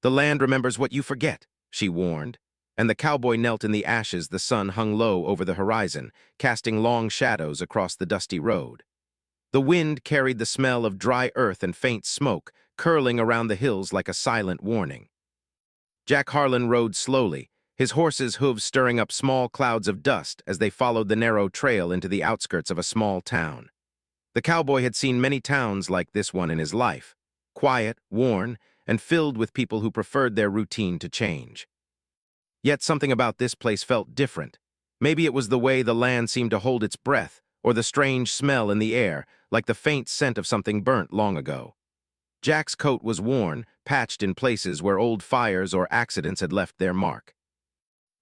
The land remembers what you forget, she warned, and the cowboy knelt in the ashes. The sun hung low over the horizon, casting long shadows across the dusty road. The wind carried the smell of dry earth and faint smoke, curling around the hills like a silent warning. Jack Harlan rode slowly, his horses' hooves stirring up small clouds of dust as they followed the narrow trail into the outskirts of a small town. The cowboy had seen many towns like this one in his life, quiet, worn, and filled with people who preferred their routine to change. Yet something about this place felt different. Maybe it was the way the land seemed to hold its breath, or the strange smell in the air, like the faint scent of something burnt long ago. Jack's coat was worn, patched in places where old fires or accidents had left their mark.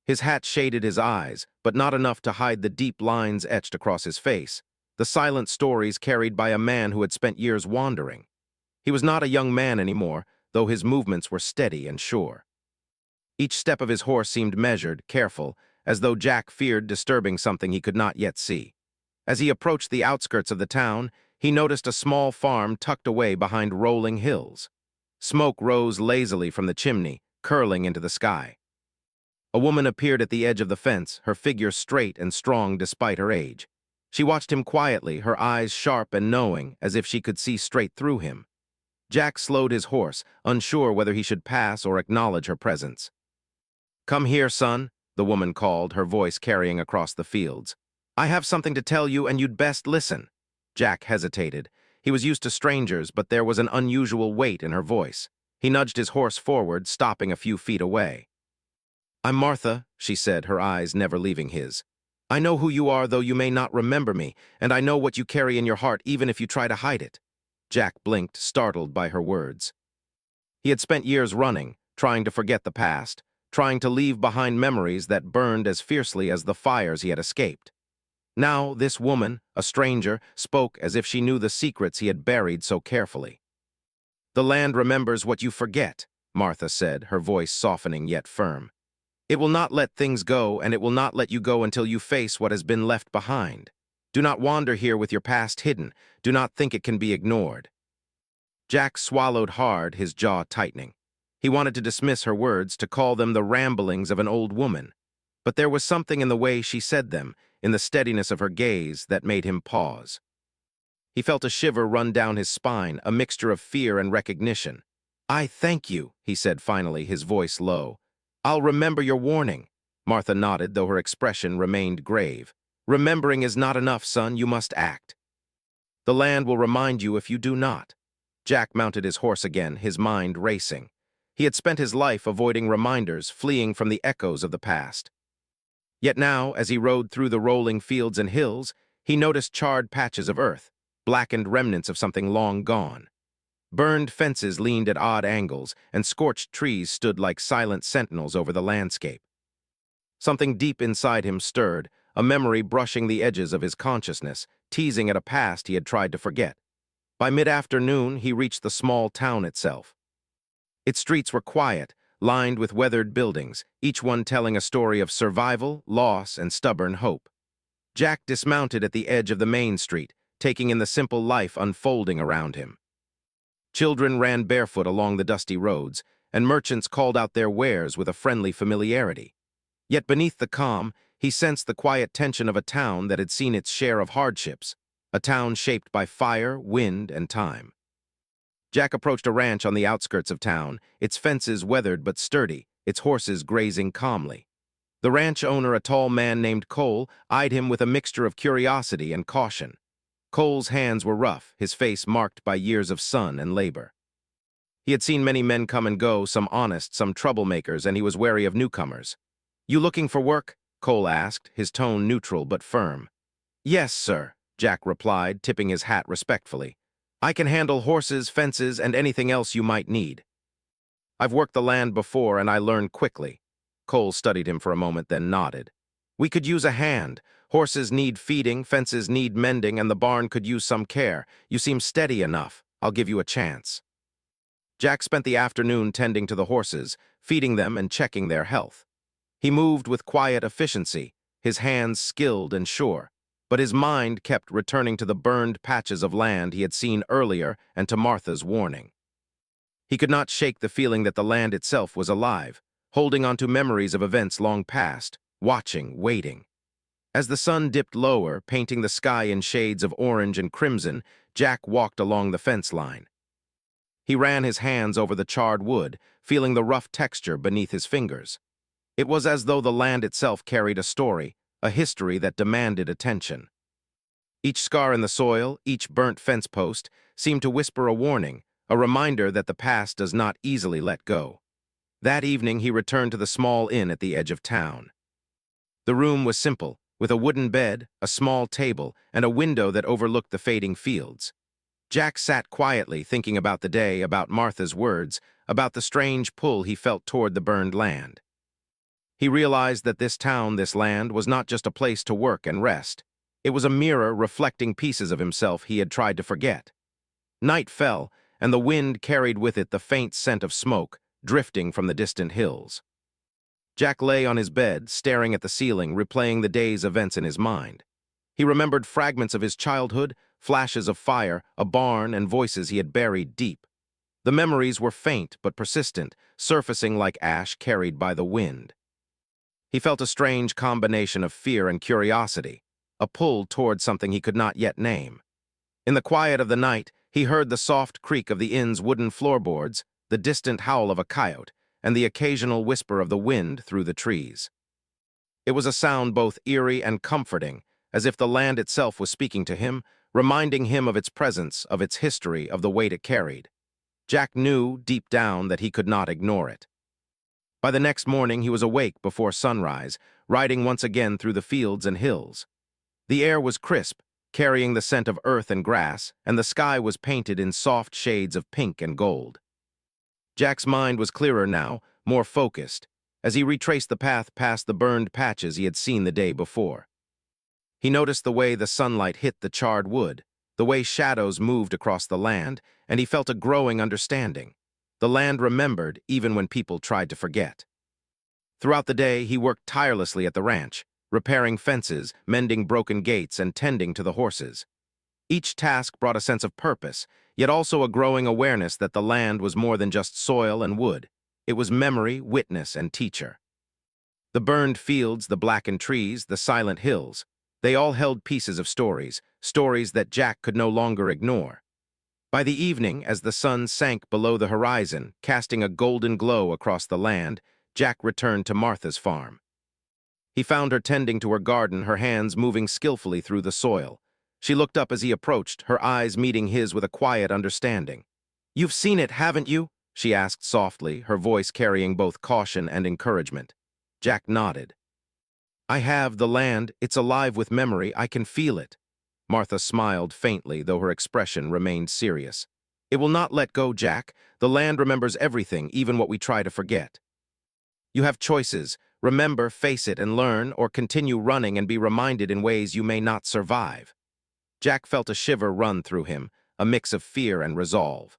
His hat shaded his eyes, but not enough to hide the deep lines etched across his face, the silent stories carried by a man who had spent years wandering. He was not a young man anymore, though his movements were steady and sure. Each step of his horse seemed measured, careful, as though Jack feared disturbing something he could not yet see. As he approached the outskirts of the town, he noticed a small farm tucked away behind rolling hills. Smoke rose lazily from the chimney, curling into the sky. A woman appeared at the edge of the fence, her figure straight and strong despite her age. She watched him quietly, her eyes sharp and knowing, as if she could see straight through him. Jack slowed his horse, unsure whether he should pass or acknowledge her presence. "Come here, son," the woman called, her voice carrying across the fields. "I have something to tell you, and you'd best listen." Jack hesitated. He was used to strangers, but there was an unusual weight in her voice. He nudged his horse forward, stopping a few feet away. "I'm Martha," she said, her eyes never leaving his. "I know who you are, though you may not remember me, and I know what you carry in your heart, even if you try to hide it." Jack blinked, startled by her words. He had spent years running, trying to forget the past, trying to leave behind memories that burned as fiercely as the fires he had escaped. Now, this woman, a stranger, spoke as if she knew the secrets he had buried so carefully. "The land remembers what you forget," Martha said, her voice softening yet firm. "It will not let things go, and it will not let you go until you face what has been left behind. Do not wander here with your past hidden. Do not think it can be ignored." Jack swallowed hard, his jaw tightening. He wanted to dismiss her words, to call them the ramblings of an old woman. But there was something in the way she said them, in the steadiness of her gaze, that made him pause. He felt a shiver run down his spine, a mixture of fear and recognition. "I thank you," he said finally, his voice low. "I'll remember your warning." Martha nodded, though her expression remained grave. "Remembering is not enough, son. You must act. The land will remind you if you do not." Jack mounted his horse again, his mind racing. He had spent his life avoiding reminders, fleeing from the echoes of the past. Yet now, as he rode through the rolling fields and hills, he noticed charred patches of earth, blackened remnants of something long gone. Burned fences leaned at odd angles, and scorched trees stood like silent sentinels over the landscape. Something deep inside him stirred, a memory brushing the edges of his consciousness, teasing at a past he had tried to forget. By mid-afternoon, he reached the small town itself. Its streets were quiet, lined with weathered buildings, each one telling a story of survival, loss, and stubborn hope. Jack dismounted at the edge of the main street, taking in the simple life unfolding around him. Children ran barefoot along the dusty roads, and merchants called out their wares with a friendly familiarity. Yet beneath the calm, he sensed the quiet tension of a town that had seen its share of hardships, a town shaped by fire, wind, and time. Jack approached a ranch on the outskirts of town, its fences weathered but sturdy, its horses grazing calmly. The ranch owner, a tall man named Cole, eyed him with a mixture of curiosity and caution. Cole's hands were rough, his face marked by years of sun and labor. He had seen many men come and go, some honest, some troublemakers, and he was wary of newcomers. "You looking for work?" Cole asked, his tone neutral but firm. "Yes, sir," Jack replied, tipping his hat respectfully. "I can handle horses, fences, and anything else you might need. I've worked the land before, and I learned quickly." Cole studied him for a moment, then nodded. "We could use a hand. Horses need feeding, fences need mending, and the barn could use some care. You seem steady enough. I'll give you a chance." Jack spent the afternoon tending to the horses, feeding them and checking their health. He moved with quiet efficiency, his hands skilled and sure, but his mind kept returning to the burned patches of land he had seen earlier and to Martha's warning. He could not shake the feeling that the land itself was alive, holding onto memories of events long past, watching, waiting. As the sun dipped lower, painting the sky in shades of orange and crimson, Jack walked along the fence line. He ran his hands over the charred wood, feeling the rough texture beneath his fingers. It was as though the land itself carried a story, a history that demanded attention. Each scar in the soil, each burnt fence post, seemed to whisper a warning, a reminder that the past does not easily let go. That evening he returned to the small inn at the edge of town. The room was simple, with a wooden bed, a small table, and a window that overlooked the fading fields. Jack sat quietly thinking about the day, about Martha's words, about the strange pull he felt toward the burned land. He realized that this town, this land, was not just a place to work and rest. It was a mirror reflecting pieces of himself he had tried to forget. Night fell, and the wind carried with it the faint scent of smoke, drifting from the distant hills. Jack lay on his bed, staring at the ceiling, replaying the day's events in his mind. He remembered fragments of his childhood, flashes of fire, a barn, and voices he had buried deep. The memories were faint but persistent, surfacing like ash carried by the wind. He felt a strange combination of fear and curiosity, a pull toward something he could not yet name. In the quiet of the night, he heard the soft creak of the inn's wooden floorboards, the distant howl of a coyote, and the occasional whisper of the wind through the trees. It was a sound both eerie and comforting, as if the land itself was speaking to him, reminding him of its presence, of its history, of the weight it carried. Jack knew, deep down, that he could not ignore it. By the next morning, he was awake before sunrise, riding once again through the fields and hills. The air was crisp, carrying the scent of earth and grass, and the sky was painted in soft shades of pink and gold. Jack's mind was clearer now, more focused, as he retraced the path past the burned patches he had seen the day before. He noticed the way the sunlight hit the charred wood, the way shadows moved across the land, and he felt a growing understanding. The land remembered even when people tried to forget. Throughout the day, he worked tirelessly at the ranch, repairing fences, mending broken gates, and tending to the horses. Each task brought a sense of purpose, yet also a growing awareness that the land was more than just soil and wood. It was memory, witness, and teacher. The burned fields, the blackened trees, the silent hills, they all held pieces of stories, stories that Jack could no longer ignore. By the evening, as the sun sank below the horizon, casting a golden glow across the land, Jack returned to Martha's farm. He found her tending to her garden, her hands moving skillfully through the soil. She looked up as he approached, her eyes meeting his with a quiet understanding. "You've seen it, haven't you?" she asked softly, her voice carrying both caution and encouragement. Jack nodded. "I have the land. It's alive with memory. I can feel it." Martha smiled faintly, though her expression remained serious. "It will not let go, Jack. The land remembers everything, even what we try to forget. You have choices. Remember, face it, and learn, or continue running and be reminded in ways you may not survive." Jack felt a shiver run through him, a mix of fear and resolve.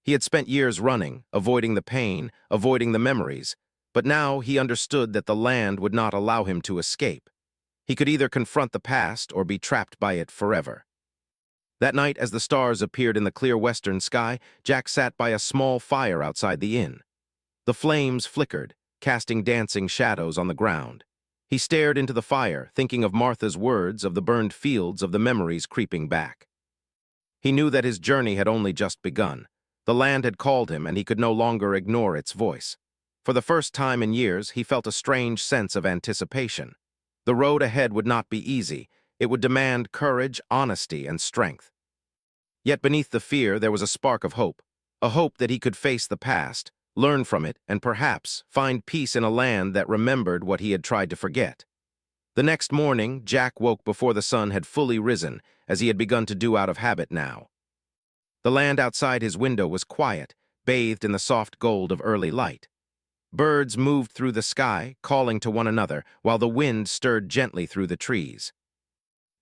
He had spent years running, avoiding the pain, avoiding the memories, but now he understood that the land would not allow him to escape. He could either confront the past or be trapped by it forever. That night, as the stars appeared in the clear western sky, Jack sat by a small fire outside the inn. The flames flickered, casting dancing shadows on the ground. He stared into the fire, thinking of Martha's words, of the burned fields, of the memories creeping back. He knew that his journey had only just begun. The land had called him, and he could no longer ignore its voice. For the first time in years, he felt a strange sense of anticipation. The road ahead would not be easy. It would demand courage, honesty, and strength. Yet beneath the fear, there was a spark of hope, a hope that he could face the past, learn from it, and perhaps find peace in a land that remembered what he had tried to forget. The next morning, Jack woke before the sun had fully risen, as he had begun to do out of habit now. The land outside his window was quiet, bathed in the soft gold of early light. Birds moved through the sky, calling to one another, while the wind stirred gently through the trees.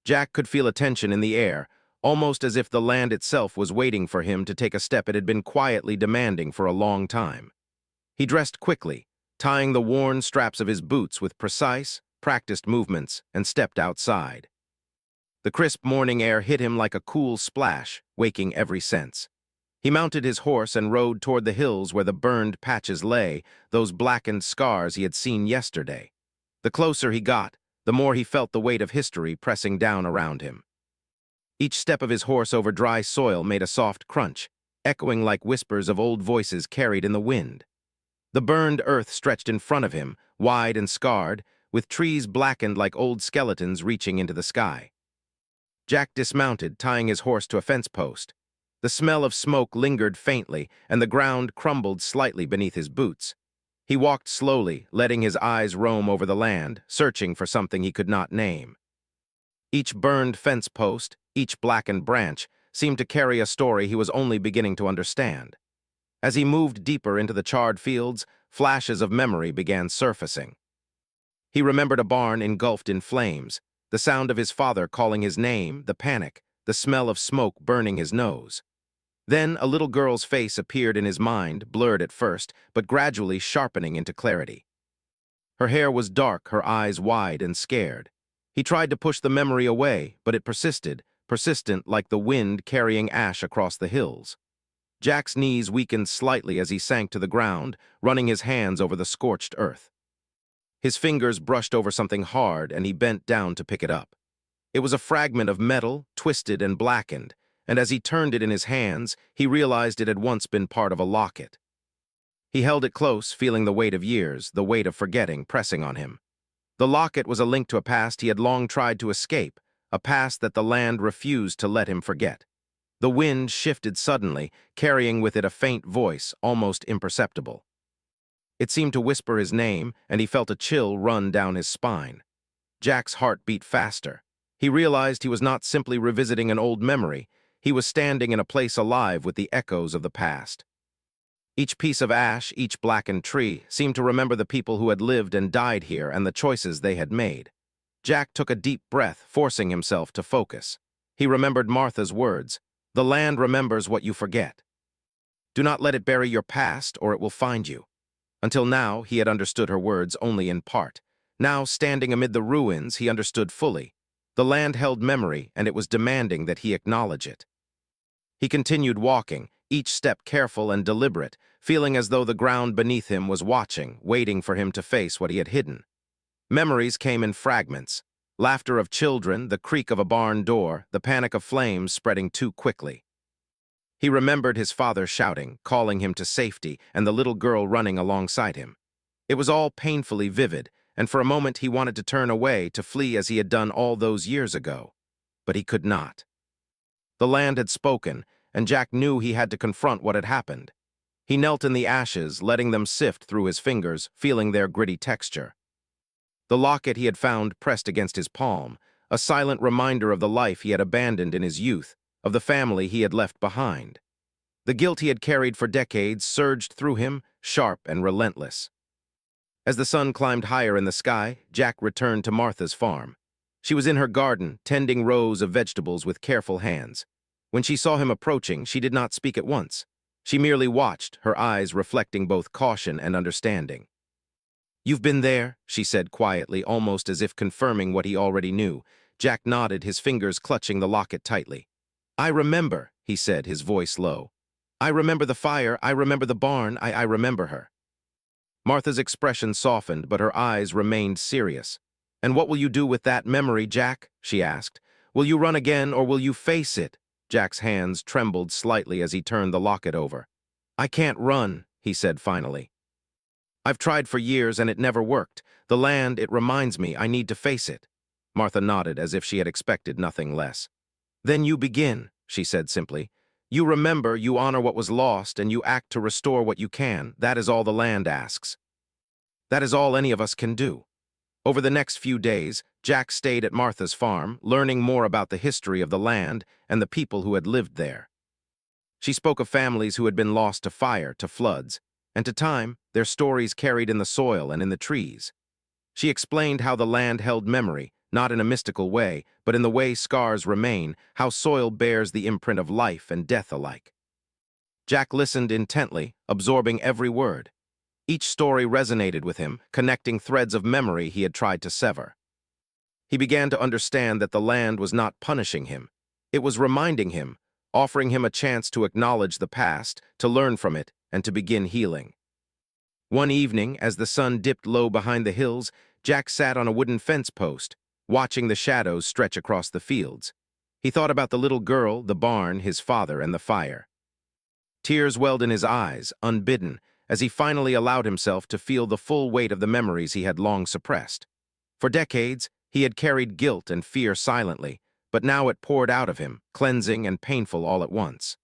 Jack could feel a tension in the air, almost as if the land itself was waiting for him to take a step it had been quietly demanding for a long time. He dressed quickly, tying the worn straps of his boots with precise, practiced movements, and stepped outside. The crisp morning air hit him like a cool splash, waking every sense. He mounted his horse and rode toward the hills where the burned patches lay, those blackened scars he had seen yesterday. The closer he got, the more he felt the weight of history pressing down around him. Each step of his horse over dry soil made a soft crunch, echoing like whispers of old voices carried in the wind. The burned earth stretched in front of him, wide and scarred, with trees blackened like old skeletons reaching into the sky. Jack dismounted, tying his horse to a fence post. The smell of smoke lingered faintly, and the ground crumbled slightly beneath his boots. He walked slowly, letting his eyes roam over the land, searching for something he could not name. Each burned fence post, each blackened branch, seemed to carry a story he was only beginning to understand. As he moved deeper into the charred fields, flashes of memory began surfacing. He remembered a barn engulfed in flames, the sound of his father calling his name, the panic, the smell of smoke burning his nose. Then a little girl's face appeared in his mind, blurred at first, but gradually sharpening into clarity. Her hair was dark, her eyes wide and scared. He tried to push the memory away, but it persisted, persistent like the wind carrying ash across the hills. Jack's knees weakened slightly as he sank to the ground, running his hands over the scorched earth. His fingers brushed over something hard, and he bent down to pick it up. It was a fragment of metal, twisted and blackened, and as he turned it in his hands, he realized it had once been part of a locket. He held it close, feeling the weight of years, the weight of forgetting, pressing on him. The locket was a link to a past he had long tried to escape, a past that the land refused to let him forget. The wind shifted suddenly, carrying with it a faint voice, almost imperceptible. It seemed to whisper his name, and he felt a chill run down his spine. Jack's heart beat faster. He realized he was not simply revisiting an old memory, he was standing in a place alive with the echoes of the past. Each piece of ash, each blackened tree, seemed to remember the people who had lived and died here and the choices they had made. Jack took a deep breath, forcing himself to focus. He remembered Martha's words, "The land remembers what you forget. Do not let it bury your past, or it will find you." Until now, he had understood her words only in part. Now, standing amid the ruins, he understood fully. The land held memory, and it was demanding that he acknowledge it. He continued walking, each step careful and deliberate, feeling as though the ground beneath him was watching, waiting for him to face what he had hidden. Memories came in fragments. Laughter of children, the creak of a barn door, the panic of flames spreading too quickly. He remembered his father shouting, calling him to safety, and the little girl running alongside him. It was all painfully vivid, and for a moment he wanted to turn away, to flee as he had done all those years ago. But he could not. The land had spoken, and Jack knew he had to confront what had happened. He knelt in the ashes, letting them sift through his fingers, feeling their gritty texture. The locket he had found pressed against his palm, a silent reminder of the life he had abandoned in his youth, of the family he had left behind. The guilt he had carried for decades surged through him, sharp and relentless. As the sun climbed higher in the sky, Jack returned to Martha's farm. She was in her garden, tending rows of vegetables with careful hands. When she saw him approaching, she did not speak at once. She merely watched, her eyes reflecting both caution and understanding. "You've been there," she said quietly, almost as if confirming what he already knew. Jack nodded, his fingers clutching the locket tightly. "I remember," he said, his voice low. "I remember the fire, I remember the barn, I remember her." Martha's expression softened, but her eyes remained serious. "And what will you do with that memory, Jack?" she asked. "Will you run again, or will you face it?" Jack's hands trembled slightly as he turned the locket over. "I can't run," he said finally. "I've tried for years and it never worked. The land, it reminds me, I need to face it." Martha nodded as if she had expected nothing less. "Then you begin," she said simply. "You remember, you honor what was lost, and you act to restore what you can. That is all the land asks. That is all any of us can do." Over the next few days, Jack stayed at Martha's farm, learning more about the history of the land and the people who had lived there. She spoke of families who had been lost to fire, to floods, and to time, their stories carried in the soil and in the trees. She explained how the land held memory, not in a mystical way, but in the way scars remain, how soil bears the imprint of life and death alike. Jack listened intently, absorbing every word. Each story resonated with him, connecting threads of memory he had tried to sever. He began to understand that the land was not punishing him. It was reminding him, offering him a chance to acknowledge the past, to learn from it, and to begin healing. One evening, as the sun dipped low behind the hills, Jack sat on a wooden fence post, watching the shadows stretch across the fields. He thought about the little girl, the barn, his father, and the fire. Tears welled in his eyes, unbidden, as he finally allowed himself to feel the full weight of the memories he had long suppressed. For decades, he had carried guilt and fear silently, but now it poured out of him, cleansing and painful all at once.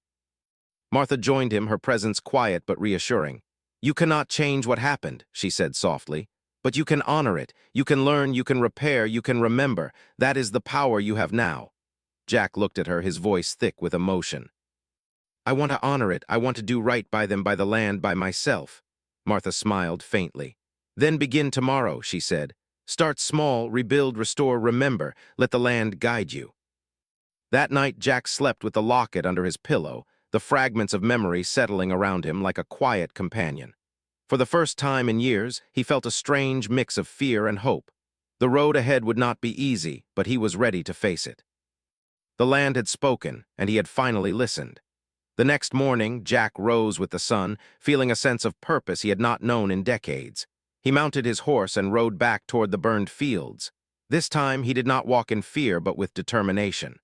Martha joined him, her presence quiet but reassuring. "You cannot change what happened," she said softly, "but you can honor it. You can learn, you can repair, you can remember. That is the power you have now." Jack looked at her, his voice thick with emotion. "I want to honor it. I want to do right by them, by the land, by myself." Martha smiled faintly. "Then begin tomorrow," she said. "Start small, rebuild, restore, remember. Let the land guide you." That night, Jack slept with the locket under his pillow, the fragments of memory settling around him like a quiet companion. For the first time in years, he felt a strange mix of fear and hope. The road ahead would not be easy, but he was ready to face it. The land had spoken, and he had finally listened. The next morning, Jack rose with the sun, feeling a sense of purpose he had not known in decades. He mounted his horse and rode back toward the burned fields. This time, he did not walk in fear, but with determination.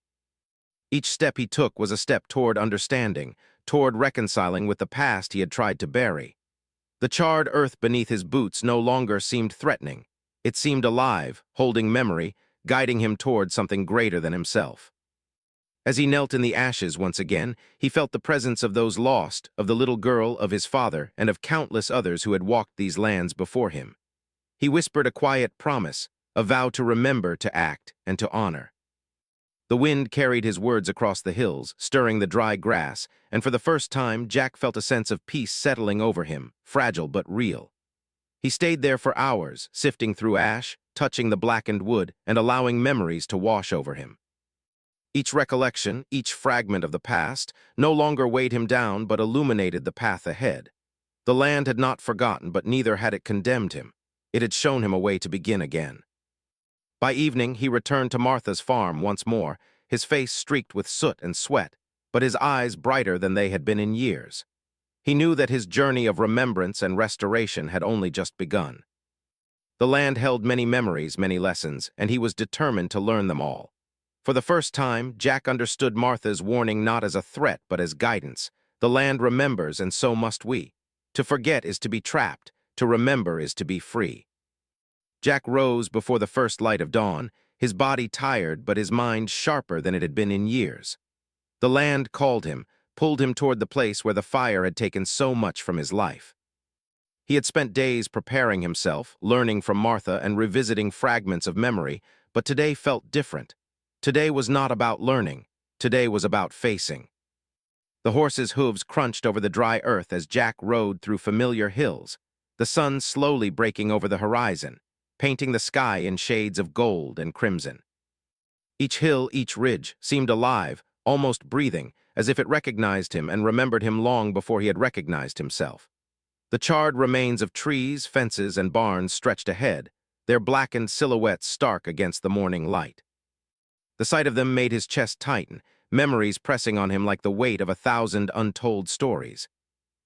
Each step he took was a step toward understanding, toward reconciling with the past he had tried to bury. The charred earth beneath his boots no longer seemed threatening. It seemed alive, holding memory, guiding him toward something greater than himself. As he knelt in the ashes once again, he felt the presence of those lost, of the little girl, of his father, and of countless others who had walked these lands before him. He whispered a quiet promise, a vow to remember, to act, and to honor. The wind carried his words across the hills, stirring the dry grass, and for the first time, Jack felt a sense of peace settling over him, fragile but real. He stayed there for hours, sifting through ash, touching the blackened wood, and allowing memories to wash over him. Each recollection, each fragment of the past, no longer weighed him down but illuminated the path ahead. The land had not forgotten, but neither had it condemned him. It had shown him a way to begin again. By evening, he returned to Martha's farm once more, his face streaked with soot and sweat, but his eyes brighter than they had been in years. He knew that his journey of remembrance and restoration had only just begun. The land held many memories, many lessons, and he was determined to learn them all. For the first time, Jack understood Martha's warning not as a threat but as guidance. The land remembers, and so must we. To forget is to be trapped, to remember is to be free. Jack rose before the first light of dawn, his body tired but his mind sharper than it had been in years. The land called him, pulled him toward the place where the fire had taken so much from his life. He had spent days preparing himself, learning from Martha and revisiting fragments of memory, but today felt different. Today was not about learning. Today was about facing. The horse's hooves crunched over the dry earth as Jack rode through familiar hills, the sun slowly breaking over the horizon, painting the sky in shades of gold and crimson. Each hill, each ridge, seemed alive, almost breathing, as if it recognized him and remembered him long before he had recognized himself. The charred remains of trees, fences, and barns stretched ahead, their blackened silhouettes stark against the morning light. The sight of them made his chest tighten, memories pressing on him like the weight of 1,000 untold stories.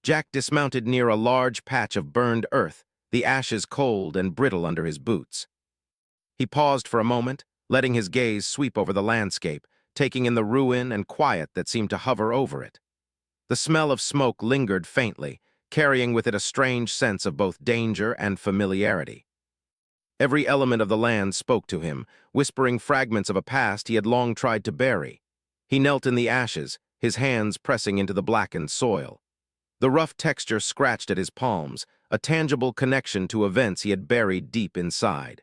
Jack dismounted near a large patch of burned earth, the ashes cold and brittle under his boots. He paused for a moment, letting his gaze sweep over the landscape, taking in the ruin and quiet that seemed to hover over it. The smell of smoke lingered faintly, carrying with it a strange sense of both danger and familiarity. Every element of the land spoke to him, whispering fragments of a past he had long tried to bury. He knelt in the ashes, his hands pressing into the blackened soil. The rough texture scratched at his palms, a tangible connection to events he had buried deep inside.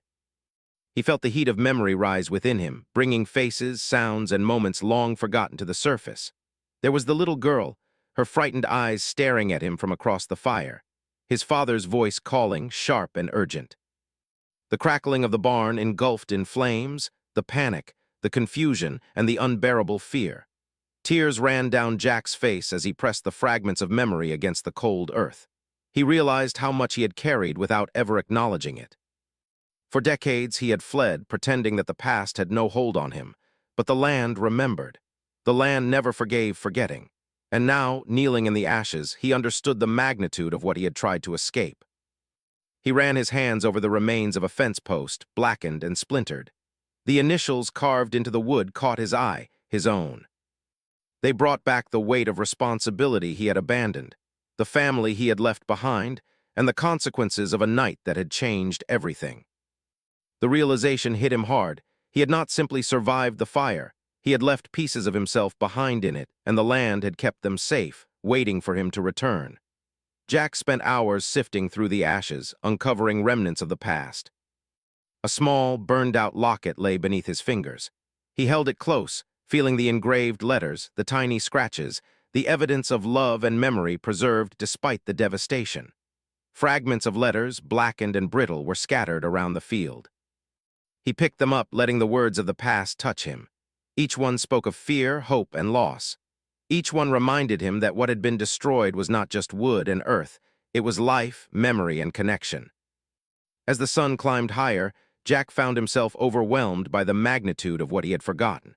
He felt the heat of memory rise within him, bringing faces, sounds, and moments long forgotten to the surface. There was the little girl, her frightened eyes staring at him from across the fire, his father's voice calling, sharp and urgent. The crackling of the barn engulfed in flames, the panic, the confusion, and the unbearable fear. Tears ran down Jack's face as he pressed the fragments of memory against the cold earth. He realized how much he had carried without ever acknowledging it. For decades he had fled, pretending that the past had no hold on him, but the land remembered. The land never forgave forgetting. And now, kneeling in the ashes, he understood the magnitude of what he had tried to escape. He ran his hands over the remains of a fence post, blackened and splintered. The initials carved into the wood caught his eye, his own. They brought back the weight of responsibility he had abandoned, the family he had left behind, and the consequences of a night that had changed everything. The realization hit him hard. He had not simply survived the fire. He had left pieces of himself behind in it, and the land had kept them safe, waiting for him to return. Jack spent hours sifting through the ashes, uncovering remnants of the past. A small, burned-out locket lay beneath his fingers. He held it close, feeling the engraved letters, the tiny scratches, the evidence of love and memory preserved despite the devastation. Fragments of letters, blackened and brittle, were scattered around the field. He picked them up, letting the words of the past touch him. Each one spoke of fear, hope, and loss. Each one reminded him that what had been destroyed was not just wood and earth, it was life, memory, and connection. As the sun climbed higher, Jack found himself overwhelmed by the magnitude of what he had forgotten.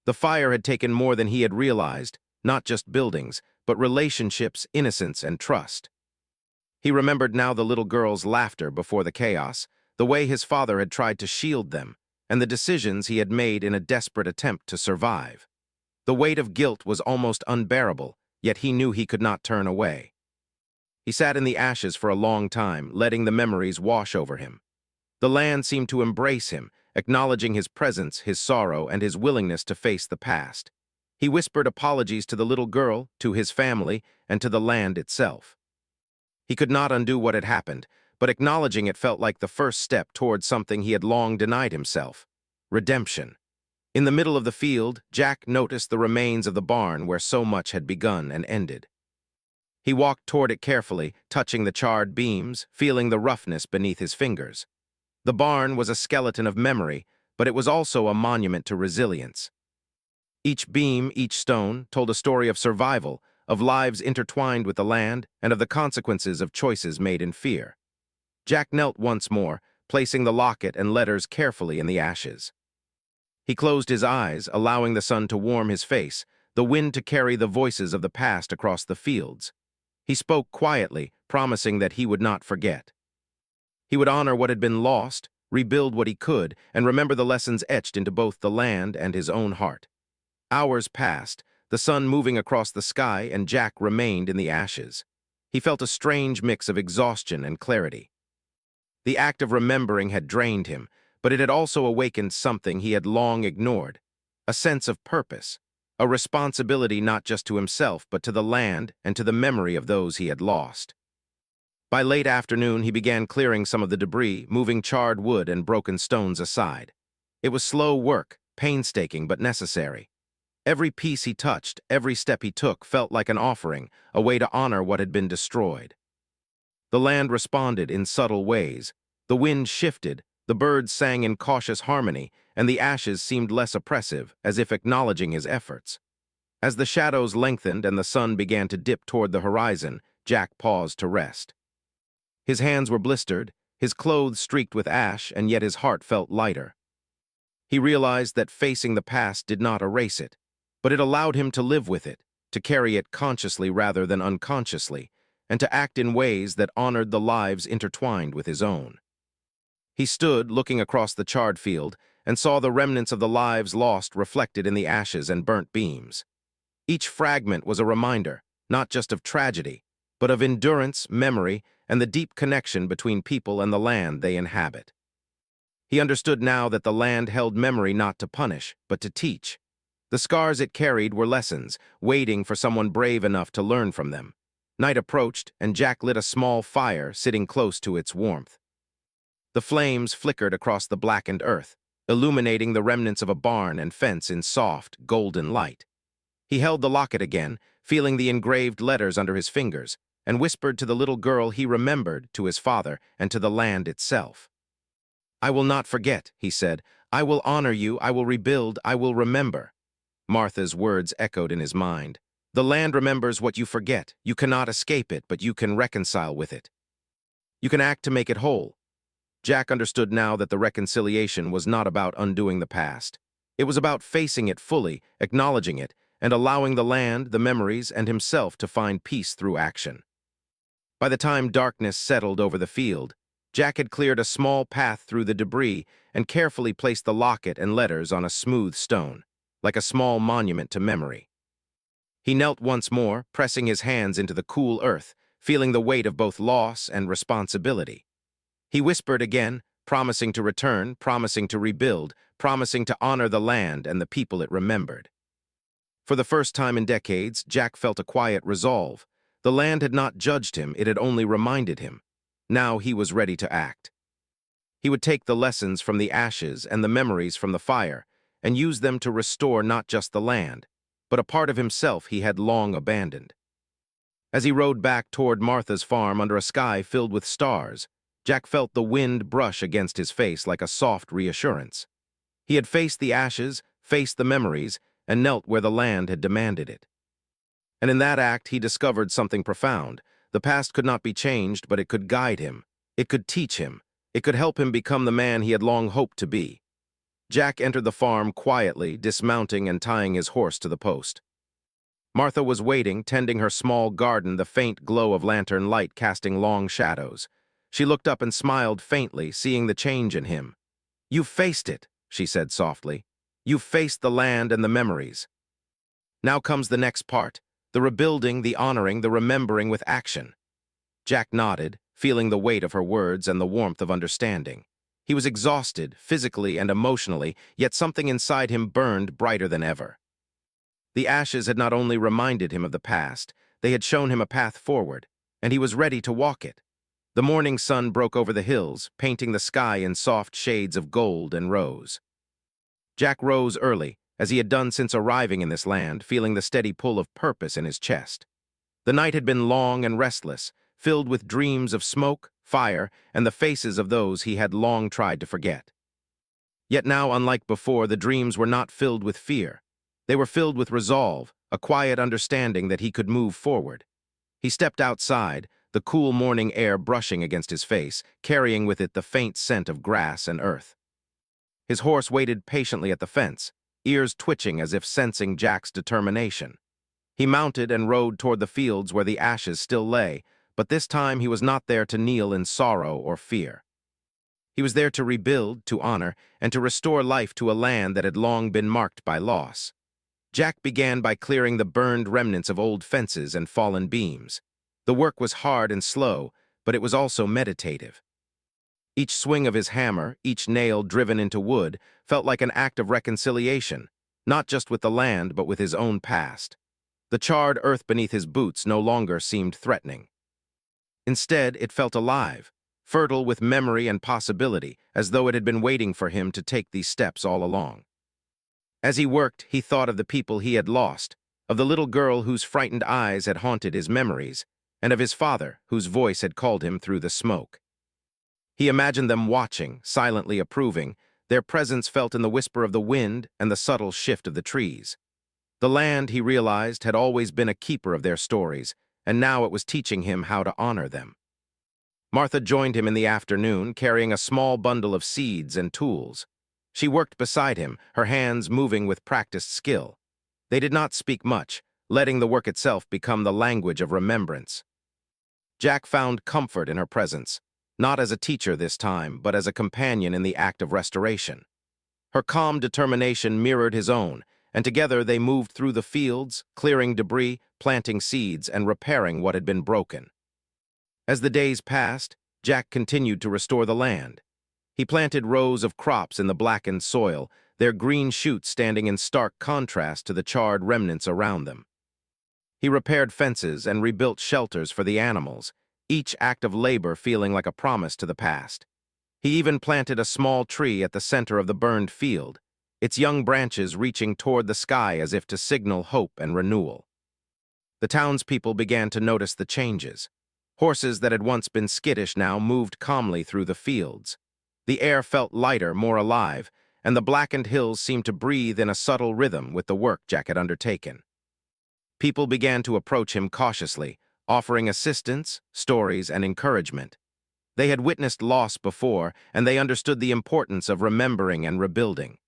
The fire had taken more than he had realized, not just buildings, but relationships, innocence, and trust. He remembered now the little girl's laughter before the chaos, the way his father had tried to shield them, and the decisions he had made in a desperate attempt to survive. The weight of guilt was almost unbearable, yet he knew he could not turn away. He sat in the ashes for a long time, letting the memories wash over him. The land seemed to embrace him, acknowledging his presence, his sorrow, and his willingness to face the past. He whispered apologies to the little girl, to his family, and to the land itself. He could not undo what had happened, but acknowledging it felt like the first step towards something he had long denied himself: redemption. In the middle of the field, Jack noticed the remains of the barn where so much had begun and ended. He walked toward it carefully, touching the charred beams, feeling the roughness beneath his fingers. The barn was a skeleton of memory, but it was also a monument to resilience. Each beam, each stone, told a story of survival, of lives intertwined with the land, and of the consequences of choices made in fear. Jack knelt once more, placing the locket and letters carefully in the ashes. He closed his eyes, allowing the sun to warm his face, the wind to carry the voices of the past across the fields. He spoke quietly, promising that he would not forget. He would honor what had been lost, rebuild what he could, and remember the lessons etched into both the land and his own heart. Hours passed, the sun moving across the sky, and Jack remained in the ashes. He felt a strange mix of exhaustion and clarity. The act of remembering had drained him, but it had also awakened something he had long ignored: a sense of purpose, a responsibility not just to himself but to the land and to the memory of those he had lost. By late afternoon, he began clearing some of the debris, moving charred wood and broken stones aside. It was slow work, painstaking but necessary. Every piece he touched, every step he took felt like an offering, a way to honor what had been destroyed. The land responded in subtle ways. The wind shifted, the birds sang in cautious harmony, and the ashes seemed less oppressive, as if acknowledging his efforts. As the shadows lengthened and the sun began to dip toward the horizon, Jack paused to rest. His hands were blistered, his clothes streaked with ash, and yet his heart felt lighter. He realized that facing the past did not erase it, but it allowed him to live with it, to carry it consciously rather than unconsciously, and to act in ways that honored the lives intertwined with his own. He stood, looking across the charred field, and saw the remnants of the lives lost reflected in the ashes and burnt beams. Each fragment was a reminder, not just of tragedy, but of endurance, memory, and the deep connection between people and the land they inhabit. He understood now that the land held memory not to punish, but to teach. The scars it carried were lessons, waiting for someone brave enough to learn from them. Night approached, and Jack lit a small fire, sitting close to its warmth. The flames flickered across the blackened earth, illuminating the remnants of a barn and fence in soft, golden light. He held the locket again, feeling the engraved letters under his fingers, and whispered to the little girl he remembered, to his father, and to the land itself. "I will not forget," he said. "I will honor you, I will rebuild, I will remember." Martha's words echoed in his mind. "The land remembers what you forget. You cannot escape it, but you can reconcile with it. You can act to make it whole." Jack understood now that the reconciliation was not about undoing the past. It was about facing it fully, acknowledging it, and allowing the land, the memories, and himself to find peace through action. By the time darkness settled over the field, Jack had cleared a small path through the debris and carefully placed the locket and letters on a smooth stone, like a small monument to memory. He knelt once more, pressing his hands into the cool earth, feeling the weight of both loss and responsibility. He whispered again, promising to return, promising to rebuild, promising to honor the land and the people it remembered. For the first time in decades, Jack felt a quiet resolve. The land had not judged him, it had only reminded him. Now he was ready to act. He would take the lessons from the ashes and the memories from the fire and use them to restore not just the land, but a part of himself he had long abandoned. As he rode back toward Martha's farm under a sky filled with stars, Jack felt the wind brush against his face like a soft reassurance. He had faced the ashes, faced the memories, and knelt where the land had demanded it. And in that act, he discovered something profound. The past could not be changed, but it could guide him. It could teach him. It could help him become the man he had long hoped to be. Jack entered the farm quietly, dismounting and tying his horse to the post. Martha was waiting, tending her small garden, the faint glow of lantern light casting long shadows. She looked up and smiled faintly, seeing the change in him. "You've faced it," she said softly. "You've faced the land and the memories. Now comes the next part, the rebuilding, the honoring, the remembering with action." Jack nodded, feeling the weight of her words and the warmth of understanding. He was exhausted, physically and emotionally, yet something inside him burned brighter than ever. The ashes had not only reminded him of the past, they had shown him a path forward, and he was ready to walk it. The morning sun broke over the hills, painting the sky in soft shades of gold and rose. Jack rose early, as he had done since arriving in this land, feeling the steady pull of purpose in his chest. The night had been long and restless, filled with dreams of smoke, fire, and the faces of those he had long tried to forget. Yet now, unlike before, the dreams were not filled with fear. They were filled with resolve, a quiet understanding that he could move forward. He stepped outside, the cool morning air brushing against his face, carrying with it the faint scent of grass and earth. His horse waited patiently at the fence, ears twitching as if sensing Jack's determination. He mounted and rode toward the fields where the ashes still lay, but this time he was not there to kneel in sorrow or fear. He was there to rebuild, to honor, and to restore life to a land that had long been marked by loss. Jack began by clearing the burned remnants of old fences and fallen beams. The work was hard and slow, but it was also meditative. Each swing of his hammer, each nail driven into wood, felt like an act of reconciliation, not just with the land, but with his own past. The charred earth beneath his boots no longer seemed threatening. Instead, it felt alive, fertile with memory and possibility, as though it had been waiting for him to take these steps all along. As he worked, he thought of the people he had lost, of the little girl whose frightened eyes had haunted his memories, and of his father, whose voice had called him through the smoke. He imagined them watching, silently approving, their presence felt in the whisper of the wind and the subtle shift of the trees. The land, he realized, had always been a keeper of their stories, and now it was teaching him how to honor them. Martha joined him in the afternoon, carrying a small bundle of seeds and tools. She worked beside him, her hands moving with practiced skill. They did not speak much, letting the work itself become the language of remembrance. Jack found comfort in her presence, not as a teacher this time, but as a companion in the act of restoration. Her calm determination mirrored his own, and together they moved through the fields, clearing debris, planting seeds, and repairing what had been broken. As the days passed, Jack continued to restore the land. He planted rows of crops in the blackened soil, their green shoots standing in stark contrast to the charred remnants around them. He repaired fences and rebuilt shelters for the animals, each act of labor feeling like a promise to the past. He even planted a small tree at the center of the burned field, its young branches reaching toward the sky as if to signal hope and renewal. The townspeople began to notice the changes. Horses that had once been skittish now moved calmly through the fields. The air felt lighter, more alive, and the blackened hills seemed to breathe in a subtle rhythm with the work Jack had undertaken. People began to approach him cautiously, offering assistance, stories, and encouragement. They had witnessed loss before, and they understood the importance of remembering and rebuilding.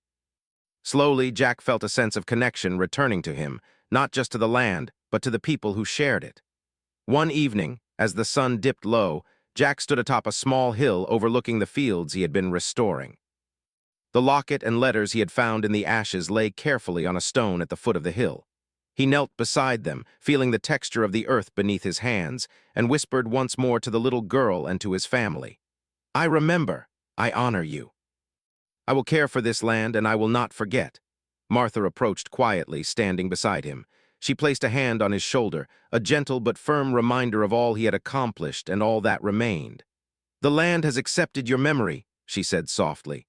Slowly, Jack felt a sense of connection returning to him, not just to the land, but to the people who shared it. One evening, as the sun dipped low, Jack stood atop a small hill overlooking the fields he had been restoring. The locket and letters he had found in the ashes lay carefully on a stone at the foot of the hill. He knelt beside them, feeling the texture of the earth beneath his hands, and whispered once more to the little girl and to his family, "I remember. I honor you. I will care for this land, and I will not forget." Martha approached quietly, standing beside him. She placed a hand on his shoulder, a gentle but firm reminder of all he had accomplished and all that remained. "The land has accepted your memory," she said softly.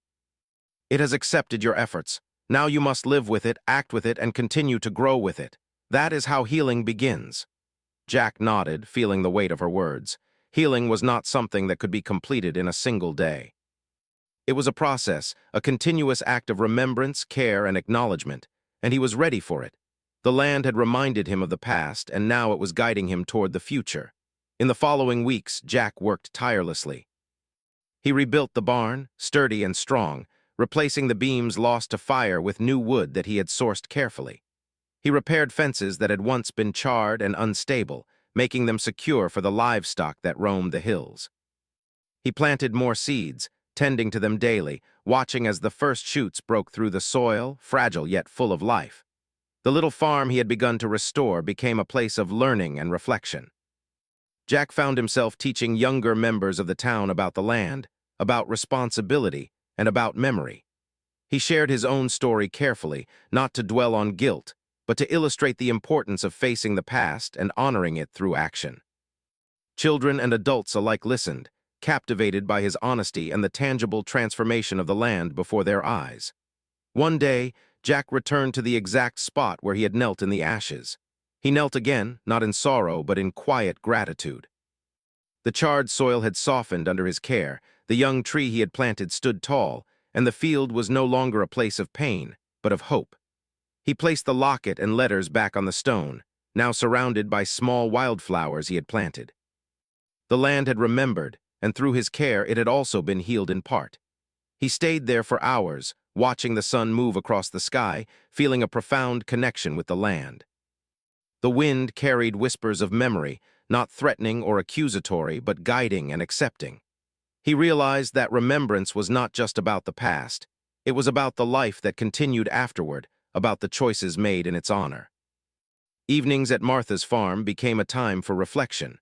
"It has accepted your efforts. Now you must live with it, act with it, and continue to grow with it. That is how healing begins." Jack nodded, feeling the weight of her words. Healing was not something that could be completed in a single day. It was a process, a continuous act of remembrance, care, and acknowledgement, and he was ready for it. The land had reminded him of the past, and now it was guiding him toward the future. In the following weeks, Jack worked tirelessly. He rebuilt the barn, sturdy and strong, replacing the beams lost to fire with new wood that he had sourced carefully. He repaired fences that had once been charred and unstable, making them secure for the livestock that roamed the hills. He planted more seeds, tending to them daily, watching as the first shoots broke through the soil, fragile yet full of life. The little farm he had begun to restore became a place of learning and reflection. Jack found himself teaching younger members of the town about the land, about responsibility, and about memory. He shared his own story carefully, not to dwell on guilt, but to illustrate the importance of facing the past and honoring it through action. Children and adults alike listened, captivated by his honesty and the tangible transformation of the land before their eyes. One day, Jack returned to the exact spot where he had knelt in the ashes. He knelt again, not in sorrow, but in quiet gratitude. The charred soil had softened under his care, the young tree he had planted stood tall, and the field was no longer a place of pain, but of hope. He placed the locket and letters back on the stone, now surrounded by small wildflowers he had planted. The land had remembered, and through his care it had also been healed in part. He stayed there for hours, watching the sun move across the sky, feeling a profound connection with the land. The wind carried whispers of memory, not threatening or accusatory, but guiding and accepting. He realized that remembrance was not just about the past. It was about the life that continued afterward, about the choices made in its honor. Evenings at Martha's farm became a time for reflection.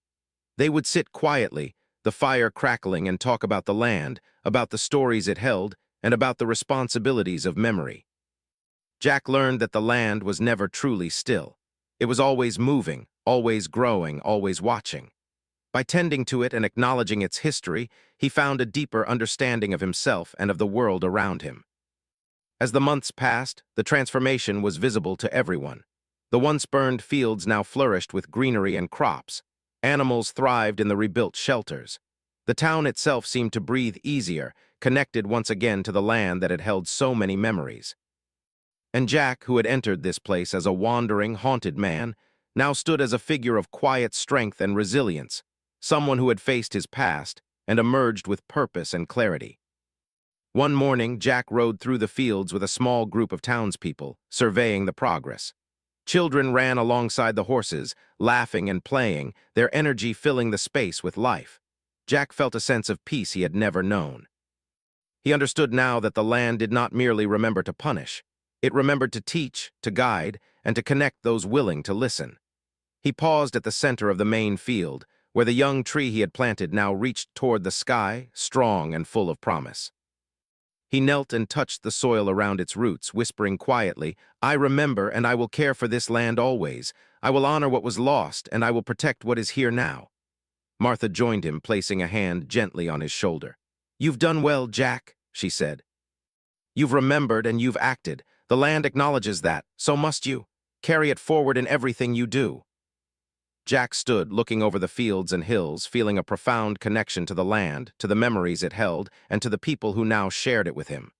They would sit quietly, the fire crackling, and talk about the land, about the stories it held, and about the responsibilities of memory. Jack learned that the land was never truly still. It was always moving, always growing, always watching. By tending to it and acknowledging its history, he found a deeper understanding of himself and of the world around him. As the months passed, the transformation was visible to everyone. The once burned fields now flourished with greenery and crops. Animals thrived in the rebuilt shelters. The town itself seemed to breathe easier, connected once again to the land that had held so many memories. And Jack, who had entered this place as a wandering, haunted man, now stood as a figure of quiet strength and resilience, someone who had faced his past and emerged with purpose and clarity. One morning, Jack rode through the fields with a small group of townspeople, surveying the progress. Children ran alongside the horses, laughing and playing, their energy filling the space with life. Jack felt a sense of peace he had never known. He understood now that the land did not merely remember to punish. It remembered to teach, to guide, and to connect those willing to listen. He paused at the center of the main field, where the young tree he had planted now reached toward the sky, strong and full of promise. He knelt and touched the soil around its roots, whispering quietly, "I remember, and I will care for this land always. I will honor what was lost, and I will protect what is here now." Martha joined him, placing a hand gently on his shoulder. "You've done well, Jack," she said. "You've remembered and you've acted. The land acknowledges that, so must you. Carry it forward in everything you do." Jack stood, looking over the fields and hills, feeling a profound connection to the land, to the memories it held, and to the people who now shared it with him.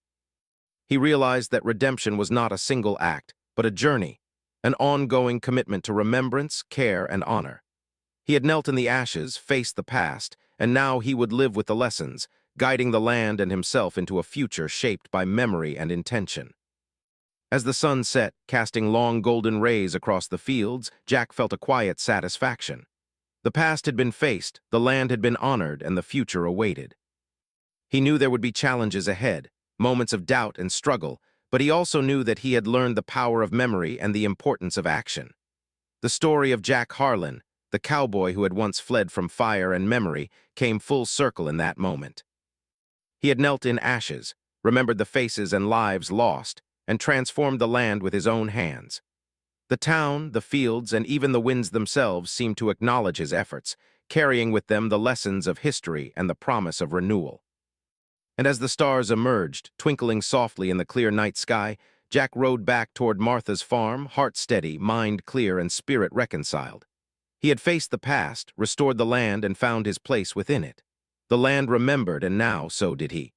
He realized that redemption was not a single act, but a journey, an ongoing commitment to remembrance, care, and honor. He had knelt in the ashes, faced the past, and now he would live with the lessons, guiding the land and himself into a future shaped by memory and intention. As the sun set, casting long golden rays across the fields, Jack felt a quiet satisfaction. The past had been faced, the land had been honored, and the future awaited. He knew there would be challenges ahead, moments of doubt and struggle, but he also knew that he had learned the power of memory and the importance of action. The story of Jack Harlan, the cowboy who had once fled from fire and memory, came full circle in that moment. He had knelt in ashes, remembered the faces and lives lost, and transformed the land with his own hands. The town, the fields, and even the winds themselves seemed to acknowledge his efforts, carrying with them the lessons of history and the promise of renewal. And as the stars emerged, twinkling softly in the clear night sky, Jack rode back toward Martha's farm, heart steady, mind clear, and spirit reconciled. He had faced the past, restored the land, and found his place within it. The land remembered, and now so did he.